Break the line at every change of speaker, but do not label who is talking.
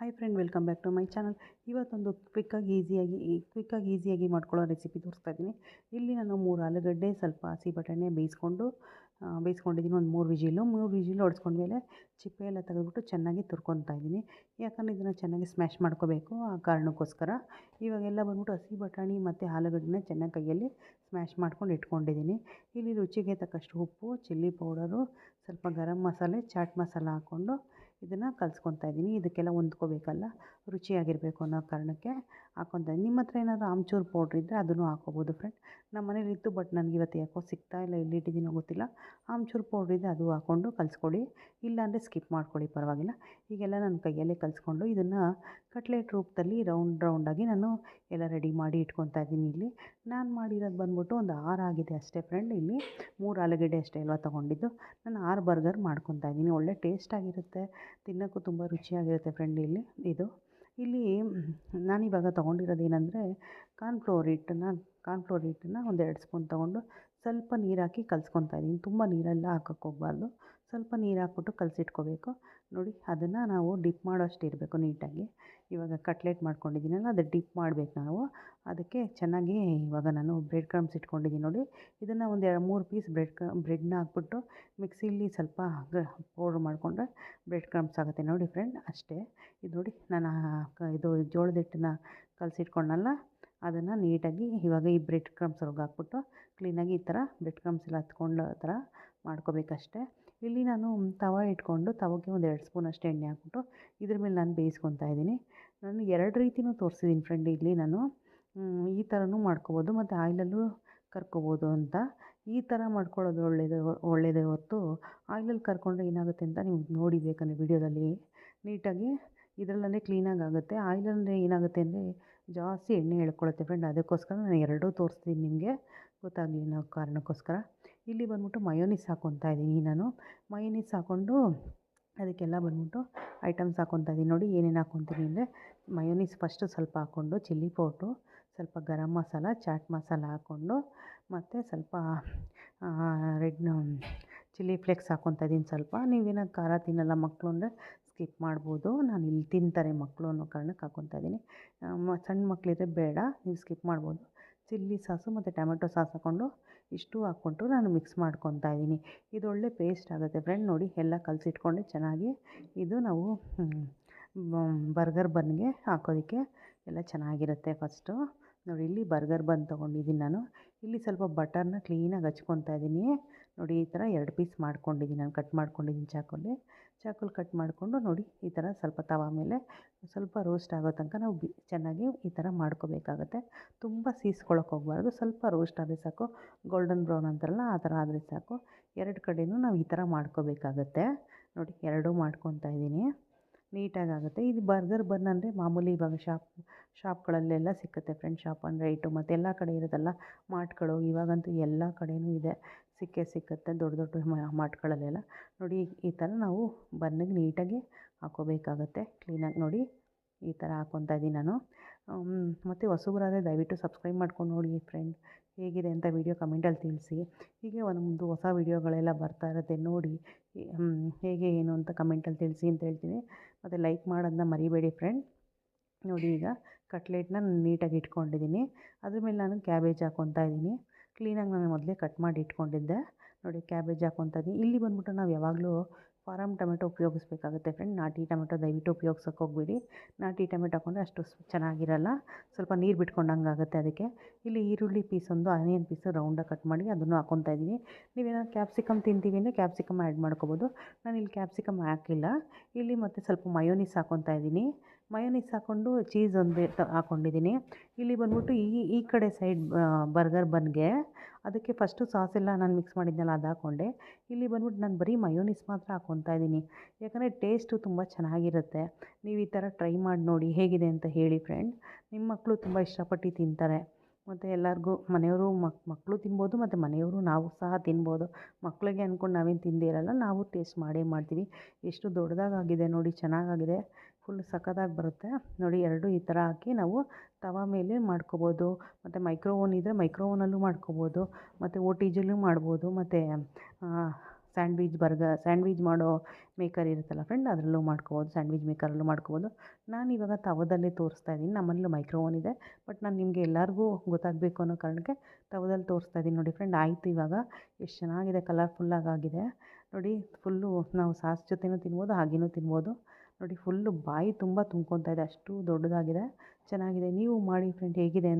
Hi friend, welcome back to my channel. ಇವತ್ತೊಂದು ಕ್ವಿಕ್ಕಾಗಿ ಈಸಿಯಾಗಿ ಮಾಡ್ಕೊಳ್ಳೋ ರೆಸಿಪಿ ತೋರಿಸ್ತಾ ಇದ್ದೀನಿ. ಇಲ್ಲಿ ನಾನು 3 ಆಲೂಗಡ್ಡೆ, ಸ್ವಲ್ಪ ಹಸಿ ಬಟಾಣಿ ಬೇಯಿಸ್ಕೊಂಡಿದ್ದೀನಿ. ಒಂದು 3 ವಿಜಿಲು ಹೊಡೆಸ್ಕೊಂಡ್ಮೇಲೆ ಚಿಪ್ಪೆ ಎಲ್ಲ ತೆಗೆದುಬಿಟ್ಟು ಚೆನ್ನಾಗಿ ತುರ್ಕೊತಾ ಇದ್ದೀನಿ. ಯಾಕಂದರೆ ಇದನ್ನು ಚೆನ್ನಾಗಿ ಸ್ಮ್ಯಾಶ್ ಮಾಡ್ಕೋಬೇಕು, ಆ ಕಾರಣಕ್ಕೋಸ್ಕರ. ಇವಾಗೆಲ್ಲ ಬಂದ್ಬಿಟ್ಟು ಹಸಿ ಬಟಾಣಿ ಮತ್ತು ಆಲೂಗಡ್ಡೆನ ಚೆನ್ನಾಗಿ ಕೈಯಲ್ಲಿ ಸ್ಮ್ಯಾಶ್ ಮಾಡ್ಕೊಂಡು ಇಟ್ಕೊಂಡಿದ್ದೀನಿ. ಇಲ್ಲಿ ರುಚಿಗೆ ತಕ್ಕಷ್ಟು ಉಪ್ಪು, ಚಿಲ್ಲಿ ಪೌಡರು, ಸ್ವಲ್ಪ ಗರಂ ಮಸಾಲೆ, ಚಾಟ್ ಮಸಾಲ ಹಾಕ್ಕೊಂಡು ಇದನ್ನು ಕಲಿಸ್ಕೊತಾ ಇದ್ದೀನಿ. ಇದಕ್ಕೆಲ್ಲ ಹೊಂದ್ಕೋಬೇಕಲ್ಲ, ರುಚಿಯಾಗಿರಬೇಕು ಅನ್ನೋ ಕಾರಣಕ್ಕೆ ಹಾಕ್ಕೊತಾ ಇದ್ದೀನಿ. ನಿಮ್ಮ ಹತ್ರ ಏನಾದರೂ ಆಮ್ಚೂರು ಪೌಡ್ರ್ ಇದ್ದರೆ ಅದನ್ನು ಹಾಕ್ಕೋಬೋದು ಫ್ರೆಂಡ್. ನಮ್ಮ ಮನೇಲಿ ಇತ್ತು, ಬಟ್ ನನಗೆ ಇವತ್ತು ಯಾಕೋ ಸಿಗ್ತಾ ಇಲ್ಲ, ಎಲ್ಲಿಟ್ಟಿದ್ದೀನೋ ಗೊತ್ತಿಲ್ಲ. ಆಮ್ಚೂರು ಪೌಡ್ರ್ ಇದೆ, ಅದು ಹಾಕ್ಕೊಂಡು ಕಲಿಸ್ಕೊಳ್ಳಿ. ಇಲ್ಲಾಂದರೆ ಸ್ಕಿಪ್ ಮಾಡ್ಕೊಳ್ಳಿ, ಪರವಾಗಿಲ್ಲ. ಈಗೆಲ್ಲ ನಾನು ಕೈಯಲ್ಲೇ ಕಲಿಸ್ಕೊಂಡು ಇದನ್ನು ಕಟ್ಲೆಟ್ ರೂಪದಲ್ಲಿ ರೌಂಡಾಗಿ ನಾನು ಎಲ್ಲ ರೆಡಿ ಮಾಡಿ ಇಟ್ಕೊತಾ ಇದ್ದೀನಿ. ಇಲ್ಲಿ ನಾನು ಮಾಡಿರೋದು ಬಂದ್ಬಿಟ್ಟು ಒಂದು 6 ಆಗಿದೆ ಅಷ್ಟೇ ಫ್ರೆಂಡ್. ಇಲ್ಲಿ 3 ಆಲೂಗಡ್ಡೆ ಅಷ್ಟೇ ಅಲ್ವಾ ತೊಗೊಂಡಿದ್ದು. ನಾನು 6 ಬರ್ಗರ್ ಮಾಡ್ಕೊತಾ ಇದ್ದೀನಿ. ಒಳ್ಳೆ ಟೇಸ್ಟಾಗಿರುತ್ತೆ, ತಿನ್ನೋಕ್ಕೂ ತುಂಬ ರುಚಿಯಾಗಿರುತ್ತೆ ಫ್ರೆಂಡ್. ಇಲ್ಲಿ ನಾನಿವಾಗ ತೊಗೊಂಡಿರೋದು ಏನಂದರೆ ಕಾರ್ನ್ಫ್ಲೋರ್ ಹಿಟ್ಟನ್ನು ಒಂದು 2 ಸ್ಪೂನ್ ತೊಗೊಂಡು ಸ್ವಲ್ಪ ನೀರು ಹಾಕಿ ಕಲಿಸ್ಕೊತಾ ಇದ್ದೀನಿ. ತುಂಬ ನೀರೆಲ್ಲ ಹಾಕೋಕ್ಕೆ ಹೋಗಬಾರ್ದು, ಸ್ವಲ್ಪ ನೀರು ಹಾಕ್ಬಿಟ್ಟು ಕಲಸಿಟ್ಕೋಬೇಕು. ನೋಡಿ, ಅದನ್ನು ನಾವು ಡಿಪ್ ಮಾಡೋಷ್ಟು ಇರಬೇಕು ನೀಟಾಗಿ. ಇವಾಗ ಕಟ್ಲೆಟ್ ಮಾಡ್ಕೊಂಡಿದ್ದೀನಲ್ಲ, ಅದು ಡಿಪ್ ಮಾಡಬೇಕು ನಾವು. ಅದಕ್ಕೆ ಚೆನ್ನಾಗಿ ಇವಾಗ ನಾನು ಬ್ರೆಡ್ ಕ್ರಮ್ಸ್ ಇಟ್ಕೊಂಡಿದ್ದೀನಿ ನೋಡಿ. ಇದನ್ನು ಒಂದು 3 ಪೀಸ್ ಬ್ರೆಡ್ನ ಹಾಕ್ಬಿಟ್ಟು ಮಿಕ್ಸಿಲಿ ಸ್ವಲ್ಪ ಪೌಡ್ರ್ ಮಾಡಿಕೊಂಡ್ರೆ ಬ್ರೆಡ್ ಕ್ರಮ್ಸ್ ಆಗುತ್ತೆ ನೋಡಿ ಫ್ರೆಂಡ್, ಅಷ್ಟೇ. ಇದು ನೋಡಿ, ನಾನು ಇದು ಜೋಳದ ಹಿಟ್ಟನ್ನ ಕಲಸಿಟ್ಕೊಂಡನಲ್ಲ, ಅದನ್ನು ನೀಟಾಗಿ ಇವಾಗ ಈ ಬ್ರೆಡ್ ಕ್ರಮ್ಸ್ ಒಳಗೆ ಹಾಕ್ಬಿಟ್ಟು ಕ್ಲೀನಾಗಿ ಈ ಥರ ಬ್ರೆಡ್ ಕ್ರಮ್ಸ್ ಎಲ್ಲ ಹತ್ಕೊಂಡು ಆ ಥರ ಮಾಡ್ಕೋಬೇಕಷ್ಟೆ. ಇಲ್ಲಿ ನಾನು ತವ ಇಟ್ಕೊಂಡು ತವಕ್ಕೆ ಒಂದು 2 ಸ್ಪೂನ್ ಅಷ್ಟು ಎಣ್ಣೆ ಹಾಕ್ಬಿಟ್ಟು ಇದ್ರ ಮೇಲೆ ನಾನು ಬೇಯಿಸ್ಕೊತಾ ಇದ್ದೀನಿ. ನಾನು 2 ರೀತಿಯೂ ತೋರಿಸಿದ್ದೀನಿ ಫ್ರೆಂಡ್. ಇಲ್ಲಿ ನಾನು ಈ ಥರನೂ ಮಾಡ್ಕೋಬೋದು ಮತ್ತು ಆಯಿಲಲ್ಲೂ ಕರ್ಕೋಬೋದು ಅಂತ. ಈ ಥರ ಮಾಡ್ಕೊಳ್ಳೋದು ಒಳ್ಳೆಯದೇ ಹೊರತು ಆಯಿಲಲ್ಲಿ ಕರ್ಕೊಂಡ್ರೆ ಏನಾಗುತ್ತೆ ಅಂತ ನೀವು ನೋಡಿ ಬೇಕಂದರೆ ವಿಡಿಯೋದಲ್ಲಿ ನೀಟಾಗಿ ಇದರಲ್ಲೇ ಕ್ಲೀನಾಗಿ ಆಗುತ್ತೆ. ಆಯಿಲಲ್ಲಿ ಏನಾಗುತ್ತೆ ಅಂದರೆ ಜಾಸ್ತಿ ಎಣ್ಣೆ ಎಳ್ಕೊಳ್ಳುತ್ತೆ ಫ್ರೆಂಡ್. ಅದಕ್ಕೋಸ್ಕರ ನಾನು 2 ತೋರಿಸ್ತೀನಿ, ನಿಮಗೆ ಗೊತ್ತಾಗಲಿ ಅನ್ನೋ ಕಾರಣಕ್ಕೋಸ್ಕರ. ಇಲ್ಲಿ ಬಂದ್ಬಿಟ್ಟು ಮಯೋನೀಸ್ ಹಾಕ್ಕೊತಾ ಇದ್ದೀನಿ ನಾನು. ಮಯೋನೀಸ್ ಹಾಕ್ಕೊಂಡು ಅದಕ್ಕೆಲ್ಲ ಬಂದ್ಬಿಟ್ಟು ಐಟಮ್ಸ್ ಹಾಕ್ಕೊತಾ ಇದ್ದೀನಿ ನೋಡಿ. ಏನೇನು ಹಾಕ್ಕೊತೀನಿ ಅಂದರೆ ಮಯೋನೀಸ್ ಫಸ್ಟು ಸ್ವಲ್ಪ ಹಾಕ್ಕೊಂಡು, ಚಿಲ್ಲಿ ಪೌಡ್ರು, ಸ್ವಲ್ಪ ಗರಂ ಮಸಾಲ, ಚಾಟ್ ಮಸಾಲ ಹಾಕ್ಕೊಂಡು, ಮತ್ತು ಸ್ವಲ್ಪ ರೆಡ್ ಚಿಲ್ಲಿ ಫ್ಲೇಕ್ಸ್ ಹಾಕ್ಕೊತಾ ಇದ್ದೀನಿ ಸ್ವಲ್ಪ. ನೀವೇನಾದ್ರು ಖಾರ ತಿನ್ನಲ್ಲ ಮಕ್ಕಳು ಅಂದರೆ ಸ್ಕಿಪ್ ಮಾಡ್ಬೋದು. ನಾನು ಇಲ್ಲಿ ತಿಂತಾರೆ ಮಕ್ಕಳು ಅನ್ನೋ ಕಾರಣಕ್ಕೆ ಹಾಕ್ಕೊತಾ ಇದ್ದೀನಿ. ಸಣ್ಣ ಮಕ್ಕಳಿದ್ರೆ ಬೇಡ, ನೀವು ಸ್ಕಿಪ್ ಮಾಡ್ಬೋದು. ಚಿಲ್ಲಿ ಸಾಸು ಮತ್ತು ಟೊಮೆಟೊ ಸಾಸ್ ಹಾಕ್ಕೊಂಡು ಇಷ್ಟು ಹಾಕ್ಕೊಂಡು ನಾನು ಮಿಕ್ಸ್ ಮಾಡ್ಕೊತಾ ಇದ್ದೀನಿ. ಇದು ಒಳ್ಳೆ ಪೇಸ್ಟ್ ಆಗುತ್ತೆ ಫ್ರೆಂಡ್. ನೋಡಿ, ಎಲ್ಲ ಕಲಸಿಟ್ಕೊಂಡು ಚೆನ್ನಾಗಿ ಇದು ನಾವು ಬರ್ಗರ್ ಬನ್ಗೆ ಹಾಕೋದಕ್ಕೆ ಎಲ್ಲ ಚೆನ್ನಾಗಿರುತ್ತೆ. ಫಸ್ಟು ನೋಡಿ, ಇಲ್ಲಿ ಬರ್ಗರ್ ಬನ್ ತೊಗೊಂಡಿದ್ದೀನಿ ನಾನು. ಇಲ್ಲಿ ಸ್ವಲ್ಪ ಬಟರ್ನ ಕ್ಲೀನಾಗಿ ಹಚ್ಕೊತಾ ಇದ್ದೀನಿ ನೋಡಿ. ಈ ಥರ 2 ಪೀಸ್ ಮಾಡ್ಕೊಂಡಿದ್ದೀನಿ ನಾನು, ಕಟ್ ಮಾಡ್ಕೊಂಡಿದ್ದೀನಿ ಚಾಕುಲಿ ಕಟ್ ಮಾಡಿಕೊಂಡು ನೋಡಿ. ಈ ಥರ ಸ್ವಲ್ಪ ತವ ಮೇಲೆ ಸ್ವಲ್ಪ ರೋಸ್ಟ್ ಆಗೋ ತನಕ ನಾವು ಚೆನ್ನಾಗಿ ಈ ಥರ ಮಾಡ್ಕೋಬೇಕಾಗತ್ತೆ. ತುಂಬ ಸೀಸ್ಕೊಳ್ಳೋಕೆ ಹೋಗಬಾರ್ದು, ಸ್ವಲ್ಪ ರೋಸ್ಟ್ ಆದರೆ ಸಾಕು. ಗೋಲ್ಡನ್ ಬ್ರೌನ್ ಅಂತಾರಲ್ಲ, ಆ ಥರ ಆದರೆ ಸಾಕು. 2 ಕಡೆಯೂ ನಾವು ಈ ಥರ ಮಾಡ್ಕೋಬೇಕಾಗತ್ತೆ ನೋಡಿ. 2 ಮಾಡ್ಕೊತಾ ಇದ್ದೀನಿ, ನೀಟಾಗುತ್ತೆ. ಇದು ಬರ್ಗರ್ ಬನ್ ಅಂದರೆ ಮಾಮೂಲಿ ಇವಾಗ ಶಾಪ್ಗಳಲ್ಲೆಲ್ಲ ಸಿಕ್ಕುತ್ತೆ ಫ್ರೆಂಡ್. ಶಾಪ್ ಅಂದರೆ ರೈಟು ಮತ್ತು ಎಲ್ಲ ಕಡೆ ಇರೋದಲ್ಲ ಮಾರ್ಟ್ಗಳು. ಇವಾಗಂತೂ ಎಲ್ಲ ಕಡೆಯೂ ಇದೆ, ಸಿಕ್ಕುತ್ತೆ ದೊಡ್ಡ ಮಾರ್ಟ್ಗಳಲ್ಲೆಲ್ಲ. ನೋಡಿ, ಈ ಥರ ನಾವು ಬನ್ನಿಗೆ ನೀಟಾಗಿ ಹಾಕ್ಕೋಬೇಕಾಗತ್ತೆ ಕ್ಲೀನಾಗಿ. ನೋಡಿ, ಈ ಥರ ಹಾಕ್ಕೊತಾ ಇದ್ದೀನಿ ನಾನು. ಮತ್ತು ಹೊಸಬರಾದರೆ ದಯವಿಟ್ಟು ಸಬ್ಸ್ಕ್ರೈಬ್ ಮಾಡ್ಕೊಂಡು ನೋಡಿ ಫ್ರೆಂಡ್. ಹೇಗಿದೆ ಅಂತ ವಿಡಿಯೋ ಕಮೆಂಟಲ್ಲಿ ತಿಳಿಸಿ. ಹೀಗೆ ಒಂದು ಹೊಸ ವಿಡಿಯೋಗಳೆಲ್ಲ ಬರ್ತಾ ಇರುತ್ತೆ ನೋಡಿ. ಹೇಗೆ ಏನು ಅಂತ ಕಮೆಂಟಲ್ಲಿ ತಿಳಿಸಿ ಅಂತ ಹೇಳ್ತೀನಿ. ಮತ್ತು ಲೈಕ್ ಮಾಡೋದನ್ನ ಮರಿಬೇಡಿ ಫ್ರೆಂಡ್. ನೋಡಿ, ಈಗ ಕಟ್ಲೆಟ್ನ ನೀಟಾಗಿ ಇಟ್ಕೊಂಡಿದ್ದೀನಿ. ಅದ್ರ ಮೇಲೆ ನಾನು ಕ್ಯಾಬೇಜ್ ಹಾಕ್ಕೊತಾ ಇದ್ದೀನಿ. ಕ್ಲೀನಾಗಿ ನಾನು ಮೊದಲೇ ಕಟ್ ಮಾಡಿ ಇಟ್ಕೊಂಡಿದ್ದೆ ನೋಡಿ. ಕ್ಯಾಬೇಜ್ ಹಾಕ್ಕೊತಾ ಇದ್ದೀನಿ. ಇಲ್ಲಿ ಬಂದ್ಬಿಟ್ಟು ನಾವು ಯಾವಾಗಲೂ ಫಾರಮ್ ಟೊಮೆಟೊ ಉಪಯೋಗಿಸ್ಬೇಕಾಗುತ್ತೆ ಫ್ರೆಂಡ್. ನಾಟಿ ಟೊಮೆಟೊ ದಯವಿಟ್ಟು ಉಪಯೋಗಿಸೋಕೆ ಹೋಗಬೇಡಿ. ನಾಟಿ ಟೊಮೆಟೊ ಹಾಕ್ಕೊಂಡ್ರೆ ಅಷ್ಟು ಚೆನ್ನಾಗಿರಲ್ಲ, ಸ್ವಲ್ಪ ನೀರು ಬಿಟ್ಕೊಂಡಂಗೆ ಆಗುತ್ತೆ ಅದಕ್ಕೆ. ಇಲ್ಲಿ ಈರುಳ್ಳಿ ಪೀಸೊಂದು, ಆನಿಯನ್ ಪೀಸು ರೌಂಡಾಗಿ ಕಟ್ ಮಾಡಿ ಅದನ್ನು ಹಾಕ್ಕೊತಾ ಇದ್ದೀನಿ. ನೀವೇನಾದ್ರು ಕ್ಯಾಪ್ಸಿಕಮ್ ತಿಂತೀವಿ ಅಂದರೆ ಕ್ಯಾಪ್ಸಿಕಮ್ ಆ್ಯಡ್ ಮಾಡ್ಕೋಬೋದು. ನಾನು ಇಲ್ಲಿ ಕ್ಯಾಪ್ಸಿಕಮ್ ಹಾಕಿಲ್ಲ. ಇಲ್ಲಿ ಮತ್ತು ಸ್ವಲ್ಪ ಮಯೋನೀಸ್ ಹಾಕ್ಕೊತಾ ಇದ್ದೀನಿ. ಮಯೋನೀಸ್ ಹಾಕ್ಕೊಂಡು ಚೀಸ್ ಒಂದು ಹಾಕ್ಕೊಂಡಿದ್ದೀನಿ. ಇಲ್ಲಿ ಬಂದ್ಬಿಟ್ಟು ಈ ಕಡೆ ಸೈಡ್ ಬರ್ಗರ್ ಬನ್ಗೆ ಅದಕ್ಕೆ ಫಸ್ಟು ಸಾಸೆಲ್ಲ ನಾನು ಮಿಕ್ಸ್ ಮಾಡಿದ್ನಲ್ಲ, ಅದು ಹಾಕ್ಕೊಂಡೆ. ಇಲ್ಲಿ ಬಂದ್ಬಿಟ್ಟು ನಾನು ಬರೀ ಮಯೋನೀಸ್ ಮಾತ್ರ ಹಾಕ್ಕೊತಾ ಇದ್ದೀನಿ, ಯಾಕಂದರೆ ಟೇಸ್ಟು ತುಂಬ ಚೆನ್ನಾಗಿರುತ್ತೆ. ನೀವು ಈ ಥರ ಟ್ರೈ ಮಾಡಿ ನೋಡಿ, ಹೇಗಿದೆ ಅಂತ ಹೇಳಿ ಫ್ರೆಂಡ್. ನಿಮ್ಮ ಮಕ್ಕಳು ತುಂಬ ಇಷ್ಟಪಟ್ಟು ತಿಂತಾರೆ. ಮತ್ತು ಎಲ್ಲರಿಗೂ ಮನೆಯವರು ಮಕ್ಕಳು ತಿನ್ಬೋದು, ಮತ್ತು ಮನೆಯವರು ನಾವು ಸಹ ತಿನ್ಬೋದು. ಮಕ್ಕಳಿಗೆ ಅಂದ್ಕೊಂಡು ನಾವೇನು ತಿಂದಿರಲ್ಲ, ನಾವು ಟೇಸ್ಟ್ ಮಾಡೇ ಮಾಡ್ತೀವಿ. ಎಷ್ಟು ದೊಡ್ಡದಾಗಿದೆ ನೋಡಿ, ಚೆನ್ನಾಗಾಗಿದೆ, ಫುಲ್ ಸಖತ್ತಾಗಿ ಬರುತ್ತೆ ನೋಡಿ. 2 ಈ ಥರ ಹಾಕಿ ನಾವು ತವ ಮೇಲೆ ಮಾಡ್ಕೋಬೋದು. ಮತ್ತು ಮೈಕ್ರೋ ಓವನ್ ಇದ್ದರೆ ಮೈಕ್ರೋ ಓವನಲ್ಲೂ ಮಾಡ್ಕೋಬೋದು, ಮತ್ತು OTGಲ್ಲೂ ಮಾಡ್ಬೋದು, ಮತ್ತು ಸ್ಯಾಂಡ್ವಿಚ್ ಮಾಡೋ ಮೇಕರ್ ಇರುತ್ತಲ್ಲ ಫ್ರೆಂಡ್, ಅದರಲ್ಲೂ ಮಾಡ್ಕೋಬೋದು, ಸ್ಯಾಂಡ್ವಿಚ್ ಮೇಕರಲ್ಲೂ ಮಾಡ್ಕೋಬೋದು. ನಾನಿವಾಗ ತವದಲ್ಲೇ ತೋರಿಸ್ತಾ ಇದ್ದೀನಿ. ನಮ್ಮನೇಲೂ ಮೈಕ್ರೋ ಓವನ್ ಇದೆ, ಬಟ್ ನಾನು ನಿಮಗೆ ಎಲ್ಲರಿಗೂ ಗೊತ್ತಾಗಬೇಕು ಅನ್ನೋ ಕಾರಣಕ್ಕೆ ತವದಲ್ಲಿ ತೋರಿಸ್ತಾ ಇದ್ದೀನಿ. ನೋಡಿ ಫ್ರೆಂಡ್, ಆಯಿತು ಇವಾಗ. ಎಷ್ಟು ಚೆನ್ನಾಗಿದೆ, ಕಲರ್ಫುಲ್ಲಾಗಿ ಆಗಿದೆ ನೋಡಿ. ಫುಲ್ಲು ನಾವು ಸಾಸ್ ಜೊತೆನೂ ತಿನ್ಬೋದು, ಹಾಗೇನೂ ತಿನ್ಬೋದು. ನೋಡಿ ಫುಲ್ಲು ಬಾಯಿ ತುಂಬ ತುಂಬ್ಕೊತಾ ಇದೆ, ಅಷ್ಟು ದೊಡ್ಡದಾಗಿದೆ, ಚೆನ್ನಾಗಿದೆ. ನೀವು ಮಾಡಿ ಫ್ರೆಂಡ್, ಹೇಗಿದೆ ಅಂತ